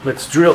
Let's drill.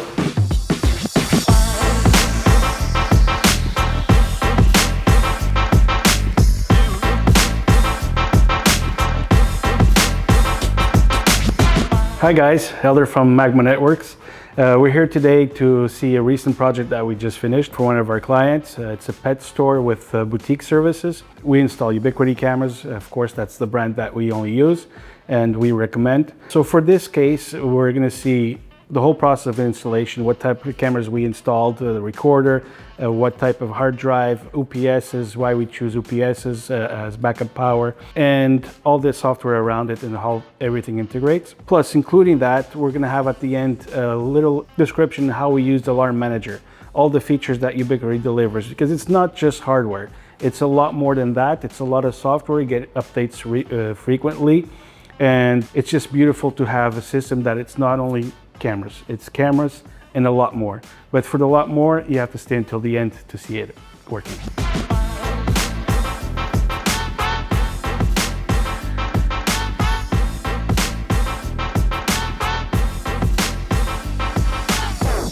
Hi guys, Helder from Magma Networks. We're here today to see a recent project that we just finished for one of our clients. It's a pet store with boutique services. We install Ubiquiti cameras. Of course, that's the brand that we only use and we recommend. So for this case, we're going to see the whole process of installation, what type of cameras we installed, the recorder, what type of hard drive, UPSs, why we choose UPSs as backup power, and all the software around it and how everything integrates. Plus, including that, we're going to have at the end a little description how we use the Alarm Manager, all the features that Ubiquiti delivers, because it's not just hardware. It's a lot more than that. It's a lot of software. You get updates frequently, and it's just beautiful to have a system that it's not only cameras. It's cameras and a lot more. But for the lot more, you have to stay until the end to see it working.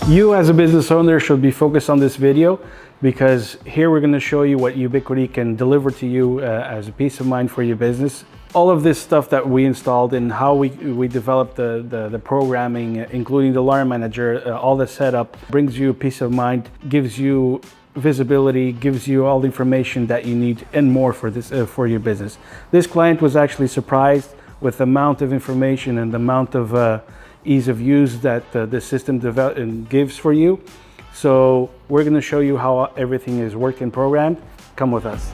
You as a business owner should be focused on this video, because here we're going to show you what Ubiquiti can deliver to you as a peace of mind for your business. All of this stuff that we installed and how we developed the programming, including the Alarm Manager, all the setup, brings you peace of mind, gives you visibility, gives you all the information that you need and more for this for your business. This client was actually surprised with the amount of information and the amount of ease of use that the system gives for you. So we're going to show you how everything is worked and programmed. Come with us.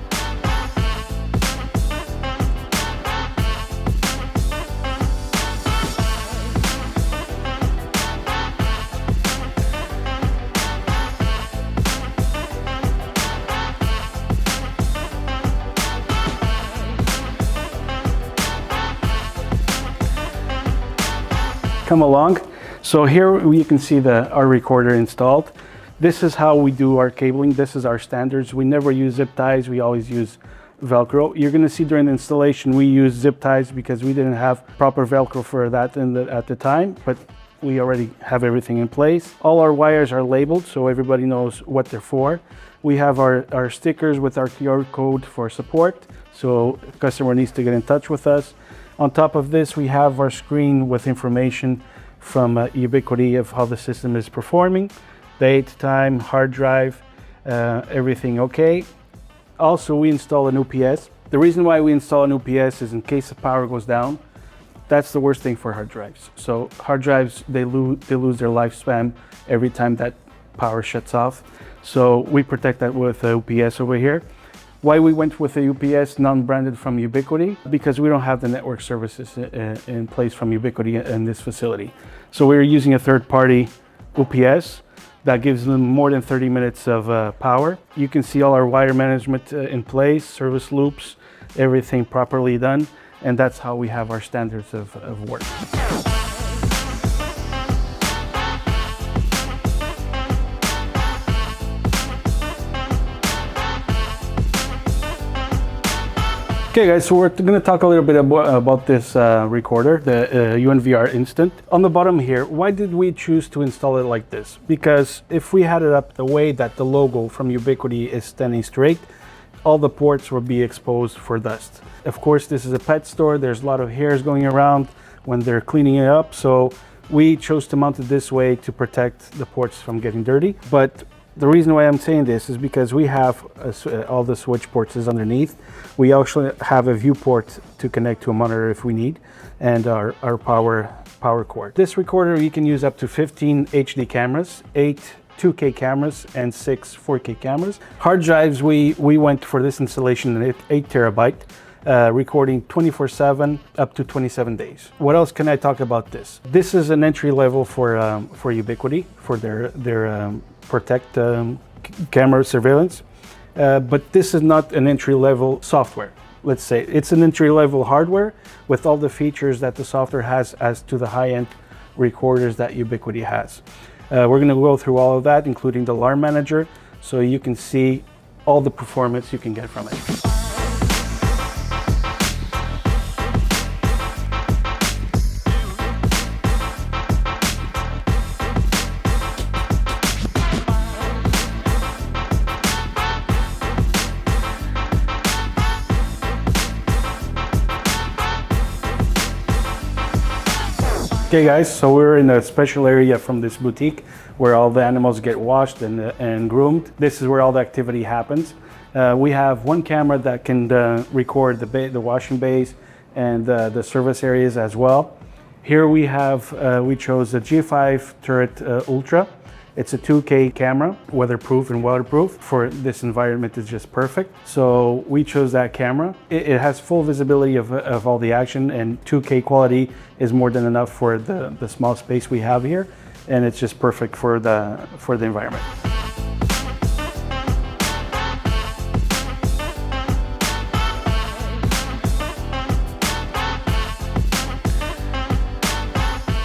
Come along. So here you can see our recorder installed. This is how we do our cabling. This is our standards. We never use zip ties. We always use Velcro. You're going to see during the installation we use zip ties because we didn't have proper Velcro for that at the time, but we already have everything in place. All our wires are labeled so everybody knows what they're for. We have our stickers with our QR code for support, so the customer needs to get in touch with us. On top of this, we have our screen with information from Ubiquiti of how the system is performing, date, time, hard drive, everything okay. Also, we install an UPS. The reason why we install an UPS is in case the power goes down. That's the worst thing for hard drives. So hard drives, they lose their lifespan every time that power shuts off. So we protect that with a UPS over here. Why we went with a UPS non-branded from Ubiquiti? Because we don't have the network services in place from Ubiquiti in this facility. So we're using a third-party UPS that gives them more than 30 minutes of power. You can see all our wire management in place, service loops, everything properly done, and that's how we have our standards of work. Okay guys, so we're going to talk a little bit about this recorder, the UNVR Instant. On the bottom here, why did we choose to install it like this? Because if we had it up the way that the logo from Ubiquiti is standing straight, all the ports will be exposed for dust. Of course, this is a pet store. There's a lot of hairs going around when they're cleaning it up. So we chose to mount it this way to protect the ports from getting dirty. But the reason why I'm saying this is because we have all the switch ports is underneath. We actually have a viewport to connect to a monitor if we need, and our power cord. This recorder, you can use up to 15 HD cameras, 8 2K cameras, and 6 4K cameras. Hard drives, we went for this installation at 8 terabyte, recording 24/7 up to 27 days. What else can I talk about this? This is an entry level for Ubiquiti for their Protect camera surveillance, but this is not an entry-level software. Let's say it's an entry-level hardware with all the features that the software has as to the high-end recorders that Ubiquiti has. We're going to go through all of that, including the Alarm Manager, so you can see all the performance you can get from it. Okay guys, so we're in a special area from this boutique where all the animals get washed and groomed. This is where all the activity happens. We have one camera that can record the washing bays and the service areas as well. Here we chose the G5 Turret Ultra. It's a 2K camera, weatherproof and waterproof. For this environment, it's just perfect. So we chose that camera. It has full visibility of all the action, and 2K quality is more than enough for the small space we have here. And it's just perfect for the environment.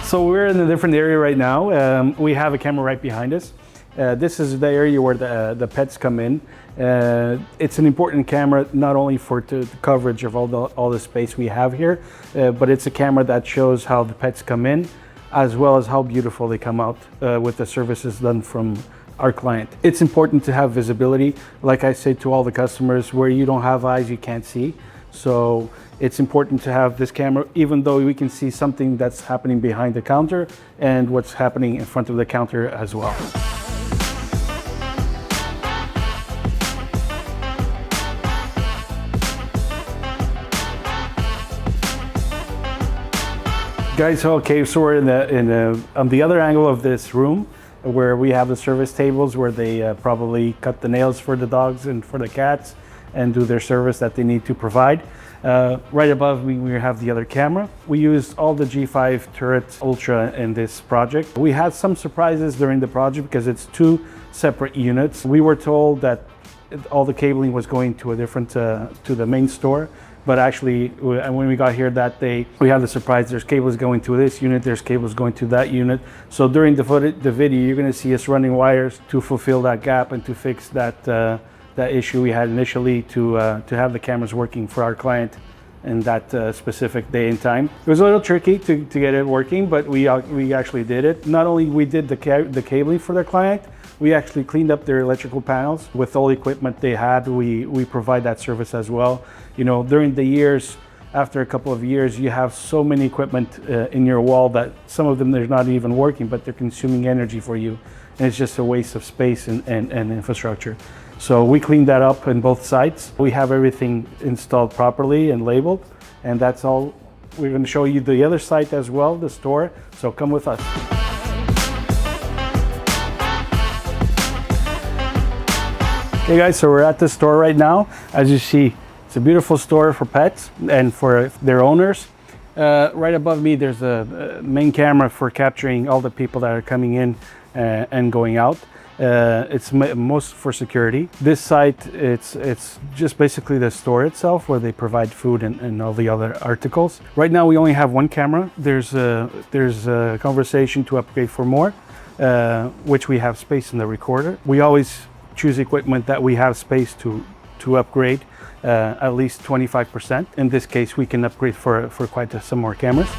So we're in a different area right now. We have a camera right behind us. This is the area where the pets come in. It's an important camera, not only for the coverage of all the space we have here, but it's a camera that shows how the pets come in, as well as how beautiful they come out with the services done from our client. It's important to have visibility. Like I say to all the customers, where you don't have eyes, you can't see. So it's important to have this camera, even though we can see something that's happening behind the counter and what's happening in front of the counter as well. Guys, okay, so we're on the other angle of this room where we have the service tables where they probably cut the nails for the dogs and for the cats and do their service that they need to provide. Right above me, we have the other camera. We used all the G5 Turret Ultra in this project. We had some surprises during the project because it's two separate units. We were told that all the cabling was going to a different, to the main store. But actually, when we got here that day, we had the surprise, there's cables going to this unit, there's cables going to that unit. So during the video, you're gonna see us running wires to fulfill that gap and to fix that issue we had initially to have the cameras working for our client in that specific day and time. It was a little tricky to get it working, but we actually did it. Not only we did the cabling for the client, we actually cleaned up their electrical panels with all the equipment they had. We provide that service as well. You know, during the years, after a couple of years, you have so many equipment in your wall that some of them they're not even working, but they're consuming energy for you. And it's just a waste of space and infrastructure. So we cleaned that up on both sides. We have everything installed properly and labeled, and that's all. We're going to show you the other site as well, the store. So come with us. Okay guys, so we're at the store right now. As you see, it's a beautiful store for pets and for their owners. Right above me, there's a main camera for capturing all the people that are coming in and going out. It's most for security. This site, it's just basically the store itself where they provide food and all the other articles. Right now we only have one camera. There's a conversation to upgrade for more, which we have space in the recorder. We always choose equipment that we have space to upgrade at least 25%. In this case, we can upgrade for quite some more cameras.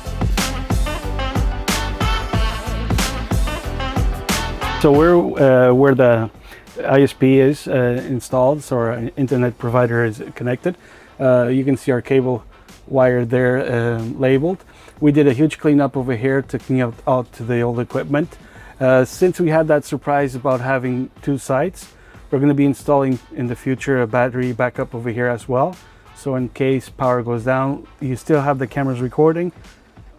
So where the ISP is installed, so our internet provider is connected. You can see our cable wire there labeled. We did a huge cleanup over here to clean out the old equipment. Since we had that surprise about having two sites, we're going to be installing in the future a battery backup over here as well. So in case power goes down, you still have the cameras recording,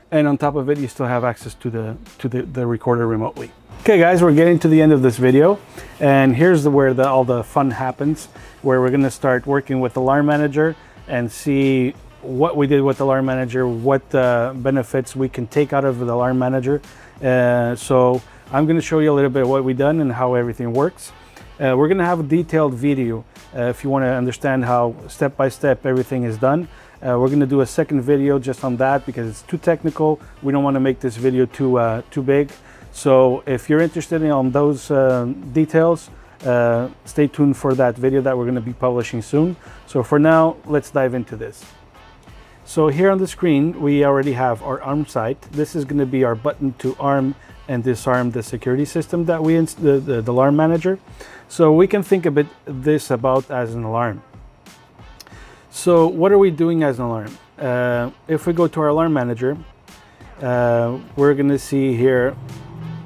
and on top of it, you still have access to the recorder remotely. Okay guys, we're getting to the end of this video, and here's where all the fun happens, where we're going to start working with Alarm Manager and see what we did with Alarm Manager, what benefits we can take out of the Alarm Manager. So I'm going to show you a little bit of what we've done and how everything works. We're going to have a detailed video if you want to understand how step by step everything is done. We're going to do a second video just on that because it's too technical. We don't want to make this video too big. So if you're interested in those details, stay tuned for that video that we're going to be publishing soon. So for now, let's dive into this. So here on the screen, we already have our arm site. This is going to be our button to arm and disarm the security system that the Alarm Manager. So we can think of this about as an alarm. So what are we doing as an alarm? If we go to our Alarm Manager, we're going to see here,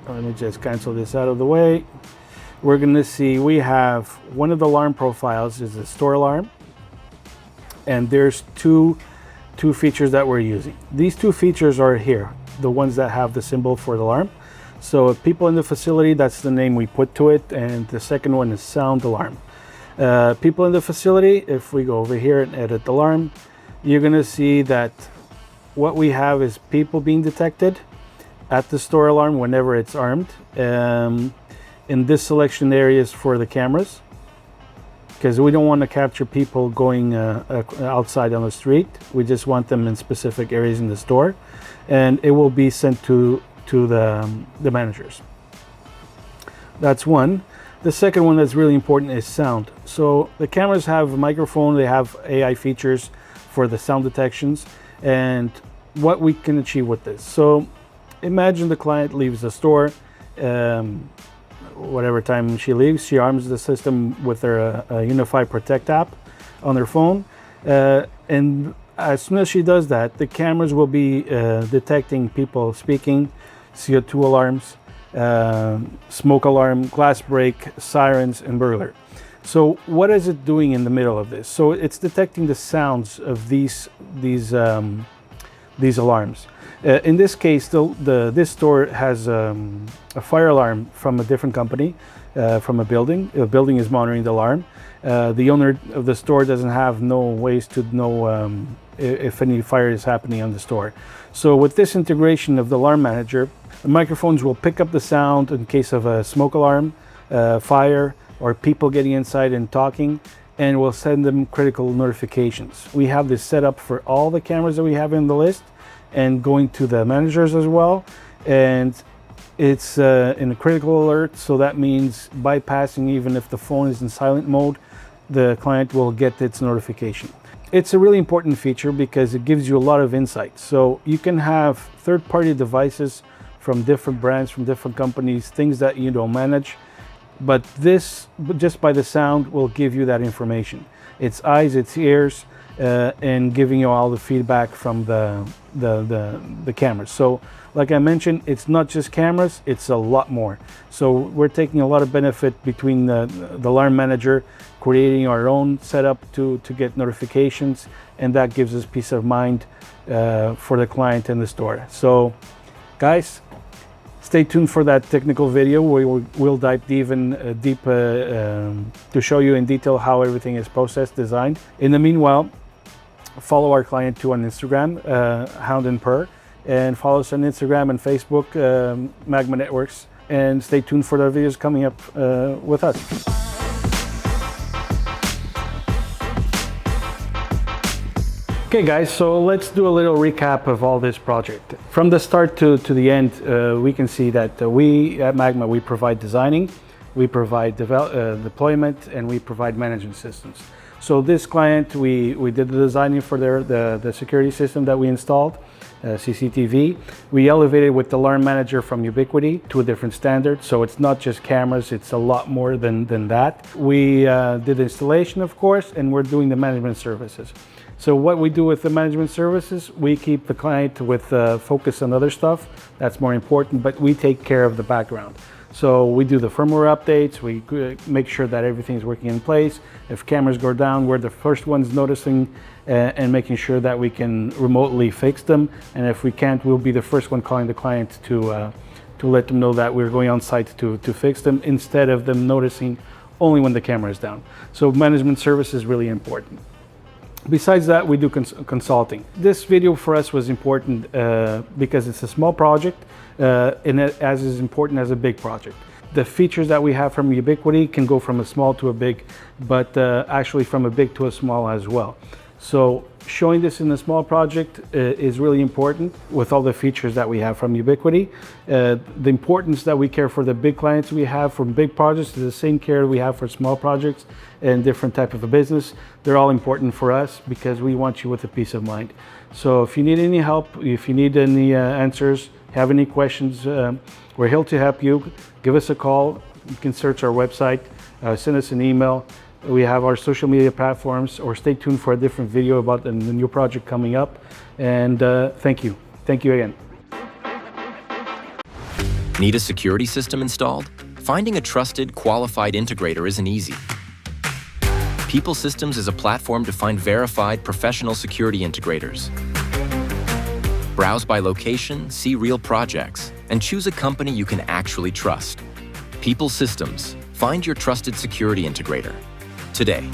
let me just cancel this out of the way. We're going to see we have one of the alarm profiles is a store alarm, and there's two features that we're using. These two features are here, the ones that have the symbol for the alarm. So people in the facility, that's the name we put to it, and the second one is sound alarm. People in the facility, if we go over here and edit alarm, you're going to see that what we have is people being detected at the store alarm whenever it's armed. In this selection area is for the cameras, because we don't want to capture people going outside on the street. We just want them in specific areas in the store, and it will be sent to the managers. That's one. The second one that's really important is sound. So the cameras have a microphone, they have AI features for the sound detections, and what we can achieve with this. So imagine the client leaves the store, whatever time she leaves, she arms the system with her Unifi Protect app on their phone, and as soon as she does that, the cameras will be detecting people speaking, CO2 alarms, smoke alarm, glass break, sirens, and burglar. So what is it doing in the middle of this? So it's detecting the sounds of these alarms. In this case, this store has a fire alarm from a different company, from a building. The building is monitoring the alarm. The owner of the store doesn't have no ways to know if any fire is happening on the store. So with this integration of the alarm manager, the microphones will pick up the sound in case of a smoke alarm, fire, or people getting inside and talking, and will send them critical notifications. We have this set up for all the cameras that we have in the list, and going to the managers as well, and it's in a critical alert, so that means bypassing, even if the phone is in silent mode, the client will get its notification. It's a really important feature because it gives you a lot of insight. So you can have third-party devices from different brands, from different companies, things that you don't manage, but this, just by the sound, will give you that information. It's eyes, it's ears, and giving you all the feedback from the cameras. So like I mentioned, it's not just cameras, it's a lot more. So we're taking a lot of benefit between the alarm manager, creating our own setup to get notifications, and that gives us peace of mind for the client in the store. So guys, stay tuned for that technical video. We'll dive even deep to show you in detail how everything is processed, designed. In the meanwhile, follow our client too on Instagram, Hound Purr, and follow us on Instagram and Facebook, Magma Networks, and stay tuned for the videos coming up with us. Okay guys, so let's do a little recap of all this project. From the start to the end, we can see that we at Magma, we provide designing, we provide deployment, and we provide management systems. So this client, we did the designing for the security system that we installed, CCTV. We elevated with the alarm manager from Ubiquiti to a different standard. So it's not just cameras, it's a lot more than that. We did installation, of course, and we're doing the management services. So what we do with the management services, we keep the client with focus on other stuff that's more important, but we take care of the background. So we do the firmware updates, we make sure that everything is working in place. If cameras go down, we're the first ones noticing and making sure that we can remotely fix them. And if we can't, we'll be the first one calling the client to let them know that we're going on site to fix them, instead of them noticing only when the camera is down. So management service is really important. Besides that, we do consulting. This video for us was important because it's a small project, and as is important as a big project. The features that we have from Ubiquiti can go from a small to a big, but actually from a big to a small as well. So showing this in a small project is really important with all the features that we have from Ubiquiti. The importance that we care for the big clients we have from big projects is the same care we have for small projects and different type of a business. They're all important for us because we want you with a peace of mind. So if you need any help, if you need any answers, have any questions, we're here to help you. Give us a call. You can search our website, send us an email. We have our social media platforms, or stay tuned for a different video about the new project coming up. And thank you. Thank you again. Need a security system installed? Finding a trusted, qualified integrator isn't easy. Pipl Systems is a platform to find verified, professional security integrators. Browse by location, see real projects, and choose a company you can actually trust. Pipl Systems. Find your trusted security integrator today.